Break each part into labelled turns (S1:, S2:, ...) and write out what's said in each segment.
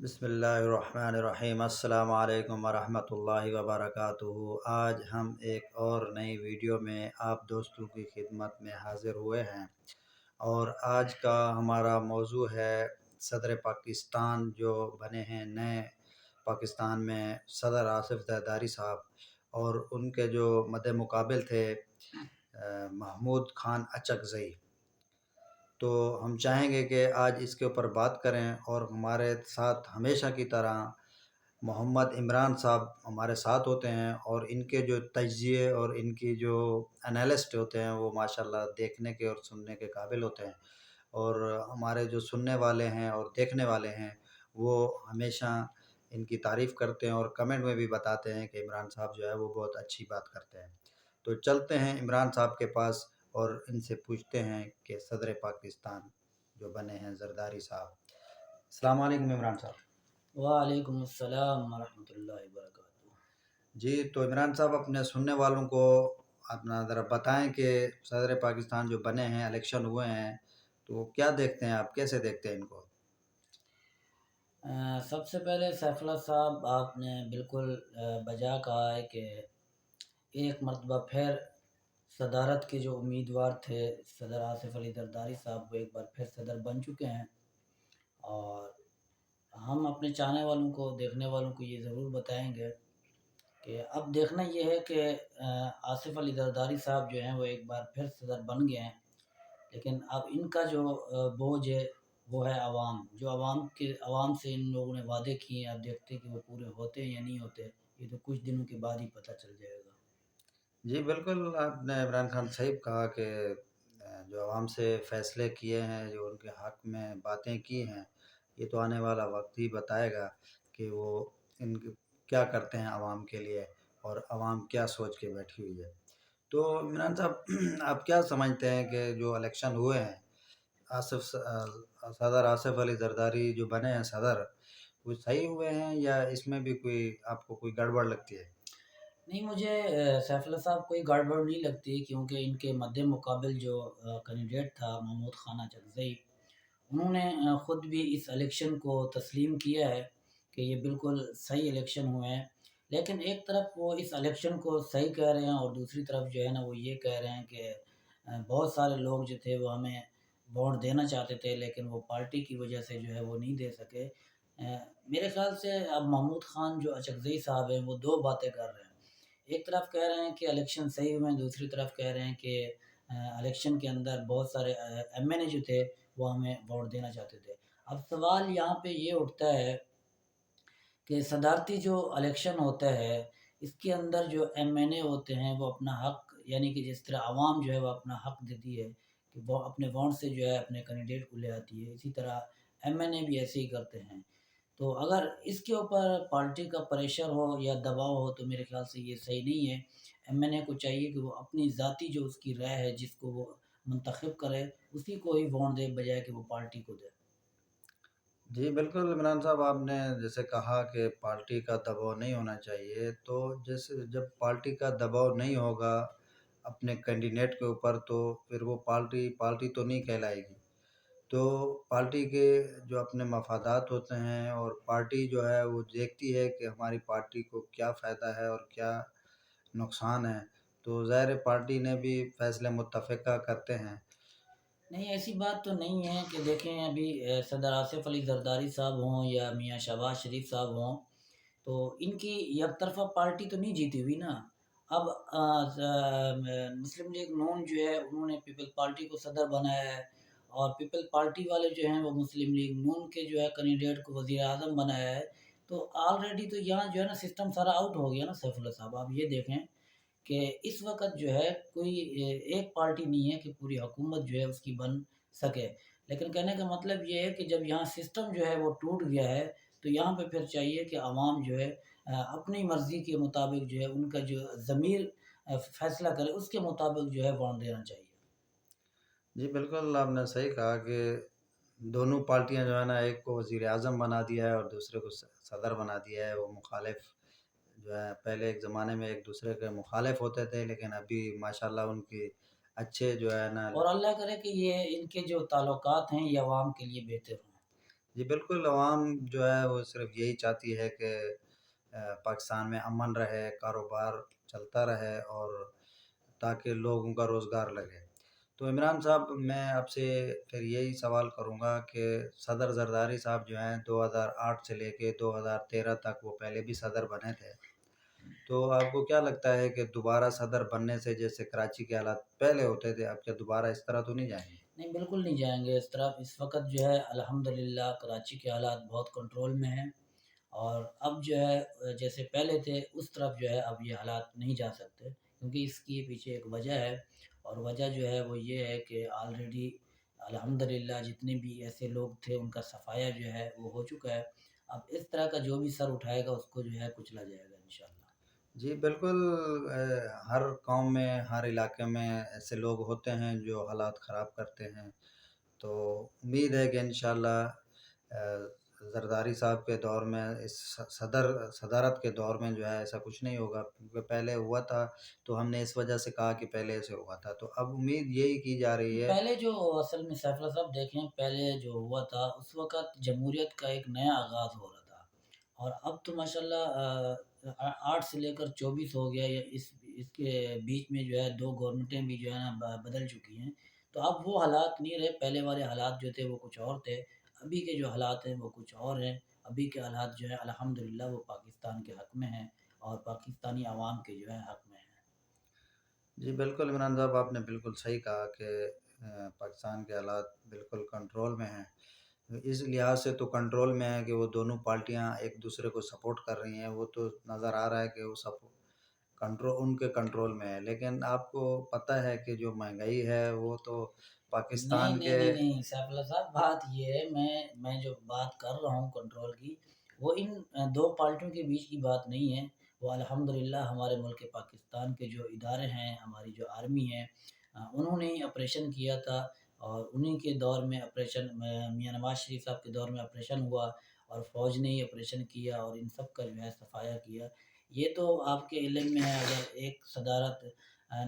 S1: بسم اللہ الرحمن الرحیم۔ السلام علیکم ورحمۃ اللہ وبرکاتہ۔ آج ہم ایک اور نئی ویڈیو میں آپ دوستوں کی خدمت میں حاضر ہوئے ہیں، اور آج کا ہمارا موضوع ہے صدر پاکستان جو بنے ہیں نئے پاکستان میں، صدر آصف زرداری صاحب، اور ان کے جو مد مقابل تھے محمود خان اچکزئی۔ تو ہم چاہیں گے کہ آج اس کے اوپر بات کریں، اور ہمارے ساتھ ہمیشہ کی طرح محمد عمران صاحب ہمارے ساتھ ہوتے ہیں، اور ان کے جو تجزیے اور ان کی جو انالسٹ ہوتے ہیں وہ ماشاءاللہ دیکھنے کے اور سننے کے قابل ہوتے ہیں، اور ہمارے جو سننے والے ہیں اور دیکھنے والے ہیں وہ ہمیشہ ان کی تعریف کرتے ہیں، اور کمنٹ میں بھی بتاتے ہیں کہ عمران صاحب جو ہے وہ بہت اچھی بات کرتے ہیں۔ تو چلتے ہیں عمران صاحب کے پاس اور ان سے پوچھتے ہیں کہ صدر پاکستان جو بنے ہیں زرداری صاحب۔ السلام علیکم عمران صاحب۔
S2: وعلیکم السلام ورحمۃ اللہ وبرکاتہ۔
S1: جی، تو عمران صاحب اپنے سننے والوں کو اپنا ذرا بتائیں کہ صدر پاکستان جو بنے ہیں، الیکشن ہوئے ہیں، تو کیا دیکھتے ہیں آپ، کیسے دیکھتے ہیں ان کو؟
S2: سب سے پہلے سیف اللہ صاحب، آپ نے بالکل بجا کہا ہے کہ ایک مرتبہ پھر صدارت کے جو امیدوار تھے صدر آصف علی زرداری صاحب، وہ ایک بار پھر صدر بن چکے ہیں، اور ہم اپنے چاہنے والوں کو، دیکھنے والوں کو یہ ضرور بتائیں گے کہ اب دیکھنا یہ ہے کہ آصف علی زرداری صاحب جو ہیں وہ ایک بار پھر صدر بن گئے ہیں، لیکن اب ان کا جو بوجھ ہے وہ ہے عوام، جو عوام سے ان لوگوں نے وعدے کیے ہیں، اب دیکھتے ہیں کہ وہ پورے ہوتے ہیں یا نہیں ہوتے، یہ تو کچھ دنوں کے بعد ہی پتہ چل جائے گا۔
S1: جی بالکل، آپ نے عمران خان صاحب کہا کہ جو عوام سے فیصلے کیے ہیں، جو ان کے حق میں باتیں کی ہیں، یہ تو آنے والا وقت ہی بتائے گا کہ وہ کیا کرتے ہیں عوام کے لیے، اور عوام کیا سوچ کے بیٹھی ہوئی ہے۔ تو عمران صاحب، آپ کیا سمجھتے ہیں کہ جو الیکشن ہوئے ہیں، صدر آصف علی زرداری جو بنے ہیں صدر، وہ صحیح ہوئے ہیں، یا اس میں بھی آپ کو کوئی گڑبڑ لگتی ہے؟
S2: نہیں، مجھے سیف اللہ صاحب کوئی گڑبڑ نہیں لگتی، کیونکہ ان کے مد مقابل جو کینڈیڈیٹ تھا محمود خان اچکزئی، انہوں نے خود بھی اس الیکشن کو تسلیم کیا ہے کہ یہ بالکل صحیح الیکشن ہوئے ہیں، لیکن ایک طرف وہ اس الیکشن کو صحیح کہہ رہے ہیں، اور دوسری طرف جو ہے نا وہ یہ کہہ رہے ہیں کہ بہت سارے لوگ جو تھے وہ ہمیں ووٹ دینا چاہتے تھے، لیکن وہ پارٹی کی وجہ سے جو ہے وہ نہیں دے سکے۔ میرے خیال سے اب محمود خان جو اچکزئی صاحب ہیں وہ دو باتیں کر رہے ہیں، ایک طرف کہہ رہے ہیں کہ الیکشن صحیح ہوئے ہیں، دوسری طرف کہہ رہے ہیں کہ الیکشن کے اندر بہت سارے ایم این اے جو تھے وہ ہمیں ووٹ دینا چاہتے تھے۔ اب سوال یہاں پہ یہ اٹھتا ہے کہ صدارتی جو الیکشن ہوتا ہے اس کے اندر جو ایم این اے ہوتے ہیں وہ اپنا حق، یعنی کہ جس طرح عوام جو ہے وہ اپنا حق دیتی ہے کہ وہ اپنے ووٹ سے جو ہے اپنے کینڈیڈیٹ کو لے آتی ہے، اسی طرح ایم این اے بھی ایسے ہی کرتے ہیں۔ تو اگر اس کے اوپر پارٹی کا پریشر ہو یا دباؤ ہو تو میرے خیال سے یہ صحیح نہیں ہے۔ ایم این اے کو چاہیے کہ وہ اپنی ذاتی جو اس کی رائے ہے، جس کو وہ منتخب کرے، اسی کو ہی ووٹ دے، بجائے کہ وہ پارٹی کو دے۔
S1: جی بالکل عمران صاحب، آپ نے جیسے کہا کہ پارٹی کا دباؤ نہیں ہونا چاہیے، تو جیسے جب پارٹی کا دباؤ نہیں ہوگا اپنے کینڈیڈیٹ کے اوپر، تو پھر وہ پارٹی تو نہیں کہلائے گی۔ تو پارٹی کے جو اپنے مفادات ہوتے ہیں، اور پارٹی جو ہے وہ دیکھتی ہے کہ ہماری پارٹی کو کیا فائدہ ہے اور کیا نقصان ہے، تو ظاہر پارٹی نے بھی فیصلے متفقہ کرتے ہیں۔
S2: نہیں، ایسی بات تو نہیں ہے کہ دیکھیں ابھی صدر آصف علی زرداری صاحب ہوں یا میاں شہباز شریف صاحب ہوں، تو ان کی یک طرفہ پارٹی تو نہیں جیتی ہوئی نا۔ اب مسلم لیگ نون جو ہے انہوں نے پیپل پارٹی کو صدر بنایا ہے، اور پیپل پارٹی والے جو ہیں وہ مسلم لیگ نون کے جو ہے کینڈیڈیٹ کو وزیر اعظم بنایا ہے، تو آلریڈی تو یہاں جو ہے نا سسٹم سارا آؤٹ ہو گیا نا سیف اللہ صاحب۔ آپ یہ دیکھیں کہ اس وقت جو ہے کوئی ایک پارٹی نہیں ہے کہ پوری حکومت جو ہے اس کی بن سکے، لیکن کہنے کا مطلب یہ ہے کہ جب یہاں سسٹم جو ہے وہ ٹوٹ گیا ہے تو یہاں پہ پھر چاہیے کہ عوام جو ہے اپنی مرضی کے مطابق جو ہے ان کا جو ضمیر فیصلہ کرے، اس کے مطابق جو ہے ووٹ دینا چاہیے۔
S1: جی بالکل، آپ نے صحیح کہا کہ دونوں پارٹیاں جو ہے نا، ایک کو وزیر اعظم بنا دیا ہے اور دوسرے کو صدر بنا دیا ہے۔ وہ مخالف جو ہے، پہلے ایک زمانے میں ایک دوسرے کے مخالف ہوتے تھے، لیکن ابھی ماشاءاللہ ان کی اچھے جو ہے نا۔
S2: اور اللہ کرے کہ یہ ان کے جو تعلقات ہیں یہ عوام کے لیے بہتر ہوں۔
S1: جی بالکل، عوام جو ہے وہ صرف یہی چاہتی ہے کہ پاکستان میں امن رہے، کاروبار چلتا رہے، اور تاکہ لوگوں کا روزگار لگے۔ تو عمران صاحب، میں آپ سے پھر یہی سوال کروں گا کہ صدر زرداری صاحب جو ہیں 2008 سے لے کے 2013 تک وہ پہلے بھی صدر بنے تھے، تو آپ کو کیا لگتا ہے کہ دوبارہ صدر بننے سے جیسے کراچی کے حالات پہلے ہوتے تھے، اب کیا دوبارہ اس طرح تو نہیں جائیں گے؟
S2: نہیں، بالکل نہیں جائیں گے اس طرف۔ اس وقت جو ہے الحمدللہ کراچی کے حالات بہت کنٹرول میں ہیں، اور اب جو ہے جیسے پہلے تھے اس طرف جو ہے اب یہ حالات نہیں جا سکتے، کیونکہ اس کی پیچھے ایک وجہ ہے، اور وجہ جو ہے وہ یہ ہے کہ آلریڈی الحمدللہ جتنے بھی ایسے لوگ تھے ان کا صفایا جو ہے وہ ہو چکا ہے۔ اب اس طرح کا جو بھی سر اٹھائے گا اس کو جو ہے کچلا جائے گا انشاءاللہ۔
S1: جی بالکل، ہر قوم میں، ہر علاقے میں ایسے لوگ ہوتے ہیں جو حالات خراب کرتے ہیں، تو امید ہے کہ انشاءاللہ زرداری صاحب کے دور میں، اس صدارت کے دور میں جو ہے ایسا کچھ نہیں ہوگا، کیونکہ پہلے ہوا تھا تو ہم نے اس وجہ سے کہا کہ پہلے ایسے ہوا تھا، تو اب امید یہی کی جا رہی ہے۔
S2: پہلے جو اصل میں سیف اللہ صاحب دیکھیں، پہلے جو ہوا تھا اس وقت جمہوریت کا ایک نیا آغاز ہو رہا تھا، اور اب تو ماشاءاللہ 8 سے لے کر 24 ہو گیا، یا اس کے بیچ میں جو ہے 2 گورنمنٹیں بھی جو ہے نا بدل چکی ہیں، تو اب وہ حالات نہیں رہے۔ پہلے والے حالات جو تھے وہ کچھ اور تھے، ابھی کے جو حالات ہیں وہ کچھ اور ہیں۔ ابھی کے حالات جو ہے الحمدللہ وہ پاکستان کے حق میں ہیں، اور پاکستانی عوام کے جو ہے حق میں ہیں۔
S1: جی بالکل عمران صاحب، آپ نے بالکل صحیح کہا کہ پاکستان کے حالات بالکل کنٹرول میں ہیں۔ اس لحاظ سے تو کنٹرول میں ہے کہ وہ دونوں پارٹیاں ایک دوسرے کو سپورٹ کر رہی ہیں، وہ تو نظر آ رہا ہے کہ وہ سب کنٹرول ان کے کنٹرول میں ہے، لیکن آپ کو پتہ ہے کہ جو مہنگائی ہے وہ تو
S2: نہیں
S1: پاکستان
S2: نہیں
S1: کے...
S2: نہیں نہیں سیف اللہ صاحب، بات یہ ہے، میں جو بات کر رہا ہوں کنٹرول کی، وہ ان دو پارٹیوں کے بیچ کی بات نہیں ہے۔ وہ الحمدللہ ہمارے ملک پاکستان کے جو ادارے ہیں، ہماری جو آرمی ہے، انہوں نے ہی آپریشن کیا تھا، اور انہی کے دور میں آپریشن، میاں نواز شریف صاحب کے دور میں آپریشن ہوا، اور فوج نے ہی آپریشن کیا، اور ان سب کا جو ہے صفایا کیا۔ یہ تو آپ کے علم میں ہے، اگر ایک صدارت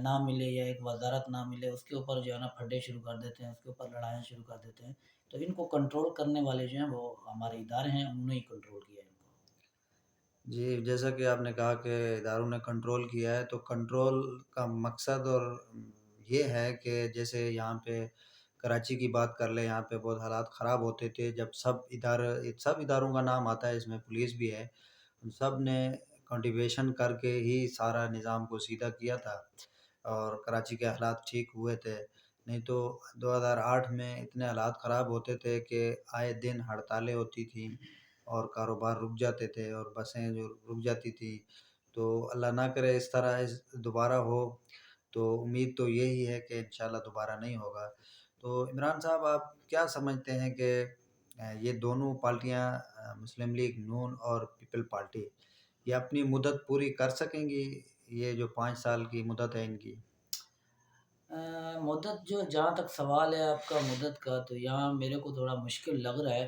S2: نہ ملے یا ایک وزارت نہ ملے، اس کے اوپر جو ہے نا پھڈے شروع کر دیتے ہیں، اس کے اوپر لڑائیاں شروع کر دیتے ہیں، تو ان کو کنٹرول کرنے والے جو ہیں وہ ہمارے ادارے ہیں، انہوں نے ہی کنٹرول کیا ہے ان کو۔
S1: جی جیسا کہ آپ نے کہا کہ اداروں نے کنٹرول کیا ہے، تو کنٹرول کا مقصد اور یہ ہے کہ جیسے یہاں پہ کراچی کی بات کر لیں، یہاں پہ بہت حالات خراب ہوتے تھے، جب سب اداروں کا نام آتا ہے، اس میں پولیس بھی ہے، ان سب نے کنٹریبیوشن کر کے ہی سارا نظام کو سیدھا کیا تھا، اور کراچی کے حالات ٹھیک ہوئے تھے۔ نہیں تو 2008 میں اتنے حالات خراب ہوتے تھے کہ آئے دن ہڑتالیں ہوتی تھیں، اور کاروبار رک جاتے تھے، اور بسیں جو رک جاتی تھیں، تو اللہ نہ کرے اس طرح دوبارہ ہو، تو امید تو یہی ہے کہ انشاءاللہ دوبارہ نہیں ہوگا۔ تو عمران صاحب، آپ کیا سمجھتے ہیں کہ یہ دونوں پارٹیاں، مسلم لیگ نون اور پیپل پارٹی، یہ اپنی مدت پوری کر سکیں گی؟ یہ جو 5 سال کی مدت ہے ان کی؟
S2: مدت جو، جہاں تک سوال ہے آپ کا مدت کا، تو یہاں میرے کو تھوڑا مشکل لگ رہا ہے،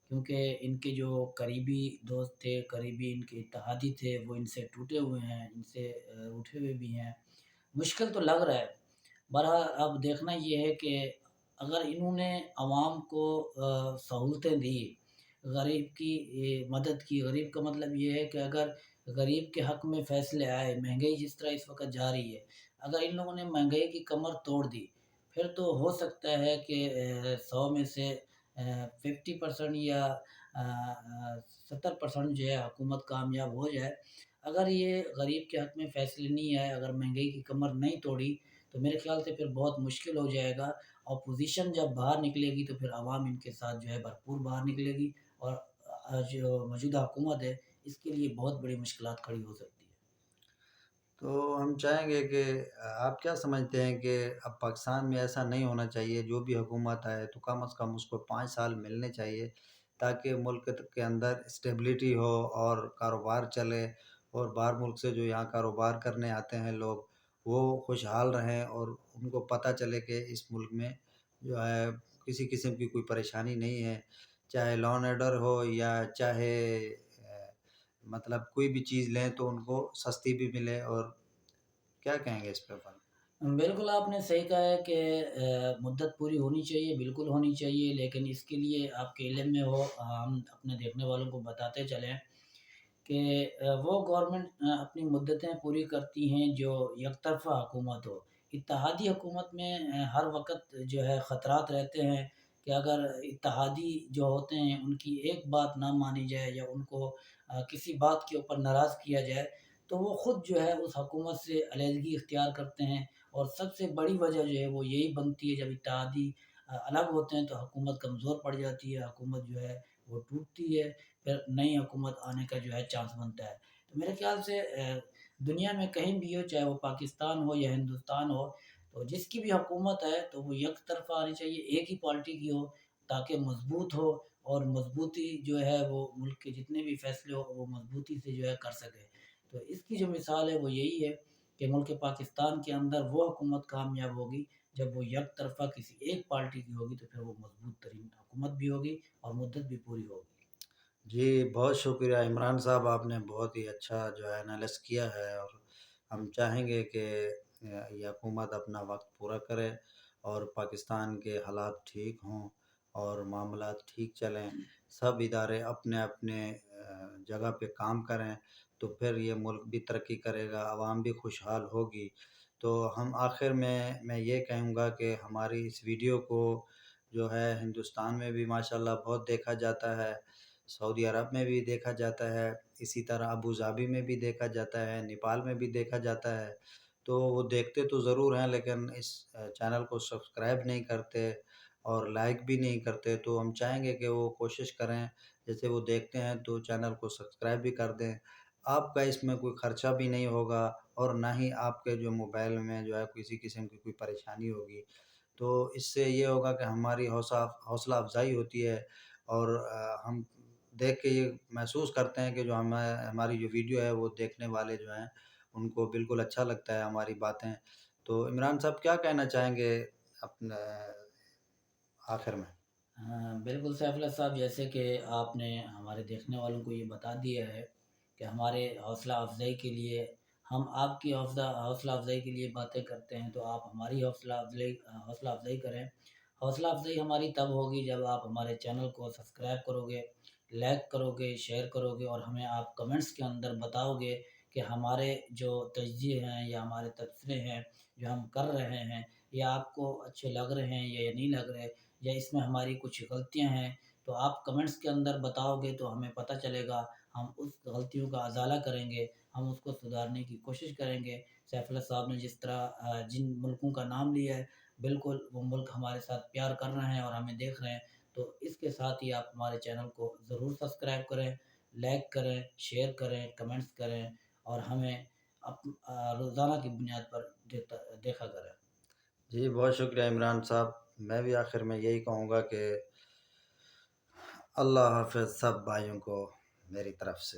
S2: کیونکہ ان کے جو قریبی دوست تھے، قریبی ان کے اتحادی تھے، وہ ان سے ٹوٹے ہوئے ہیں، ان سے اٹھے ہوئے بھی ہیں۔ مشکل تو لگ رہا ہے۔ بہرحال اب دیکھنا یہ ہے کہ اگر انہوں نے عوام کو سہولتیں دی، غریب کی مدد کی، غریب کا مطلب یہ ہے کہ اگر غریب کے حق میں فیصلے آئے، مہنگائی جس طرح اس وقت جا رہی ہے، اگر ان لوگوں نے مہنگائی کی کمر توڑ دی، پھر تو ہو سکتا ہے کہ 100 میں سے 50% یا 70% جو ہے حکومت کامیاب ہو جائے۔ اگر یہ غریب کے حق میں فیصلے نہیں آئے، اگر مہنگائی کی کمر نہیں توڑی، تو میرے خیال سے پھر بہت مشکل ہو جائے گا۔ اپوزیشن جب باہر نکلے گی تو پھر عوام ان کے ساتھ جو ہے بھرپور باہر نکلے گی، اور جو موجودہ حکومت ہے اس کے لیے بہت بڑی مشکلات کھڑی ہو سکتی ہے۔
S1: تو ہم چاہیں گے کہ آپ کیا سمجھتے ہیں کہ اب پاکستان میں ایسا نہیں ہونا چاہیے، جو بھی حکومت ہے تو کم از کم اس کو 5 سال ملنے چاہیے، تاکہ ملک کے اندر اسٹیبلٹی ہو اور کاروبار چلے، اور باہر ملک سے جو یہاں کاروبار کرنے آتے ہیں لوگ، وہ خوشحال رہیں، اور ان کو پتہ چلے کہ اس ملک میں جو ہے کسی قسم کی کوئی پریشانی نہیں ہے، چاہے لا اینڈ آرڈر ہو، یا چاہے مطلب کوئی بھی چیز لیں تو ان کو سستی بھی ملے، اور کیا کہیں گے اس پہ پر؟
S2: بالکل آپ نے صحیح کہا ہے کہ مدت پوری ہونی چاہیے، بالکل ہونی چاہیے، لیکن اس کے لیے آپ کے علم میں ہو، ہم اپنے دیکھنے والوں کو بتاتے چلیں کہ وہ گورنمنٹ اپنی مدتیں پوری کرتی ہیں جو یک طرفہ حکومت ہو۔ اتحادی حکومت میں ہر وقت جو ہے خطرات رہتے ہیں کہ اگر اتحادی جو ہوتے ہیں ان کی ایک بات نہ مانی جائے یا ان کو کسی بات کے اوپر ناراض کیا جائے تو وہ خود جو ہے اس حکومت سے علیحدگی اختیار کرتے ہیں، اور سب سے بڑی وجہ جو ہے وہ یہی بنتی ہے جب اتحادی الگ ہوتے ہیں تو حکومت کمزور پڑ جاتی ہے، حکومت جو ہے وہ ٹوٹتی ہے، پھر نئی حکومت آنے کا جو ہے چانس بنتا ہے۔ تو میرے خیال سے دنیا میں کہیں بھی ہو، چاہے وہ پاکستان ہو یا ہندوستان ہو، تو جس کی بھی حکومت ہے تو وہ یک طرفہ آنی چاہیے، ایک ہی پارٹی کی ہو تاکہ مضبوط ہو، اور مضبوطی جو ہے وہ ملک کے جتنے بھی فیصلے ہو وہ مضبوطی سے جو ہے کر سکے۔ تو اس کی جو مثال ہے وہ یہی ہے کہ ملک پاکستان کے اندر وہ حکومت کامیاب ہوگی جب وہ یک طرفہ کسی ایک پارٹی کی ہوگی، تو پھر وہ مضبوط ترین حکومت بھی ہوگی اور مدت بھی پوری ہوگی۔
S1: جی بہت شکریہ عمران صاحب، آپ نے بہت ہی اچھا جو ہے انالس کیا ہے، اور ہم چاہیں گے کہ یہ حکومت اپنا وقت پورا کرے اور پاکستان کے حالات ٹھیک ہوں اور معاملات ٹھیک چلیں، سب ادارے اپنے اپنے جگہ پہ کام کریں، تو پھر یہ ملک بھی ترقی کرے گا، عوام بھی خوشحال ہوگی۔ تو ہم آخر میں یہ کہوں گا کہ ہماری اس ویڈیو کو جو ہے ہندوستان میں بھی ماشاءاللہ بہت دیکھا جاتا ہے، سعودی عرب میں بھی دیکھا جاتا ہے، اسی طرح ابوظہبی میں بھی دیکھا جاتا ہے، نیپال میں بھی دیکھا جاتا ہے۔ تو وہ دیکھتے تو ضرور ہیں لیکن اس چینل کو سبسکرائب نہیں کرتے اور لائک بھی نہیں کرتے، تو ہم چاہیں گے کہ وہ کوشش کریں، جیسے وہ دیکھتے ہیں تو چینل کو سبسکرائب بھی کر دیں۔ آپ کا اس میں کوئی خرچہ بھی نہیں ہوگا، اور نہ ہی آپ کے جو موبائل میں جو ہے کسی قسم کی کوئی پریشانی ہوگی۔ تو اس سے یہ ہوگا کہ ہماری حوصلہ افزائی ہوتی ہے، اور ہم دیکھ کے یہ محسوس کرتے ہیں کہ جو ہماری جو ویڈیو ہے وہ دیکھنے والے جو ہیں ان کو بالکل اچھا لگتا ہے ہماری باتیں۔ تو عمران صاحب کیا کہنا چاہیں گے اپنے آخر میں؟
S2: بالکل سیف اللہ صاحب، جیسے کہ آپ نے ہمارے دیکھنے والوں کو یہ بتا دیا ہے کہ ہمارے حوصلہ افزائی کے لیے، ہم آپ کی حوصلہ افزائی کے لیے باتیں کرتے ہیں تو آپ ہماری حوصلہ افزائی کریں۔ حوصلہ افزائی ہماری تب ہوگی جب آپ ہمارے چینل کو سبسکرائب کرو گے، لائک کرو گے، شیئر کرو گے، اور ہمیں آپ کمنٹس کے اندر بتاؤ گے کہ ہمارے جو تجزیے ہیں یا ہمارے تبصرے ہیں جو ہم کر رہے ہیں، یا آپ کو اچھے لگ رہے ہیں یا نہیں لگ رہے، یا اس میں ہماری کچھ غلطیاں ہیں، تو آپ کمنٹس کے اندر بتاؤ گے تو ہمیں پتہ چلے گا، ہم اس غلطیوں کا ازالہ کریں گے، ہم اس کو سدھارنے کی کوشش کریں گے۔ سیف اللہ صاحب نے جس طرح جن ملکوں کا نام لیا ہے، بالکل وہ ملک ہمارے ساتھ پیار کر رہے ہیں اور ہمیں دیکھ رہے ہیں، تو اس کے ساتھ ہی آپ ہمارے چینل کو ضرور سبسکرائب کریں، لائک کریں، شیئر کریں، کمنٹس کریں، اور ہمیں روزانہ کی بنیاد پر دیکھا کریں۔
S1: جی بہت شکریہ عمران صاحب، میں بھی آخر میں یہی کہوں گا کہ اللہ حافظ سب بھائیوں کو میری طرف سے۔